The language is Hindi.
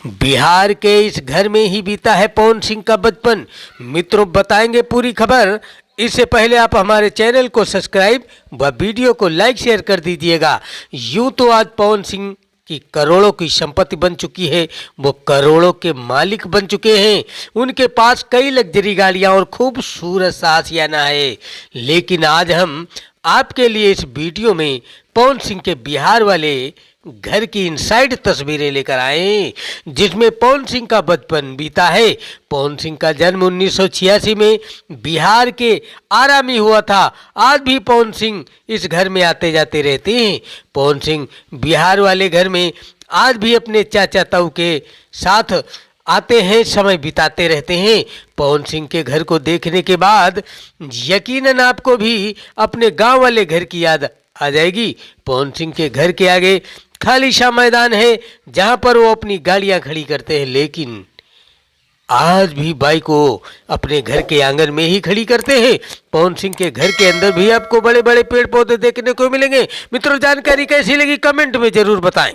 बिहार के इस घर में ही बीता है पवन सिंह का बचपन। मित्रों, बताएंगे पूरी खबर। इससे पहले आप हमारे चैनल को सब्सक्राइब व वीडियो को लाइक शेयर कर दीजिएगा। यूं तो आज पवन सिंह की करोड़ों की संपत्ति बन चुकी है, वो करोड़ों के मालिक बन चुके हैं। उनके पास कई लग्जरी गाड़ियां और खूबसूरत सासियाना है। लेकिन आज हम आपके लिए इस वीडियो में पवन सिंह के बिहार वाले घर की इनसाइड तस्वीरें लेकर आए हैं, जिसमें पवन सिंह का बचपन बीता है। पवन सिंह का जन्म 1986 में बिहार के आरा में हुआ था। आज भी पवन सिंह इस घर में आते जाते रहते हैं। पवन सिंह बिहार वाले घर में आज भी अपने चाचा ताऊ के साथ आते हैं, समय बिताते रहते हैं। पवन सिंह के घर को देखने के बाद यकीनन आपको भी अपने गांव वाले घर की याद आ जाएगी। पवन सिंह के घर के आगे खाली सा मैदान है, जहां पर वो अपनी गाड़ियां खड़ी करते हैं। लेकिन आज भी बाइक को अपने घर के आंगन में ही खड़ी करते हैं। पवन सिंह के घर के अंदर भी आपको बड़े बड़े पेड़ पौधे देखने को मिलेंगे। मित्रों, जानकारी कैसी लगी कमेंट में जरूर बताएं।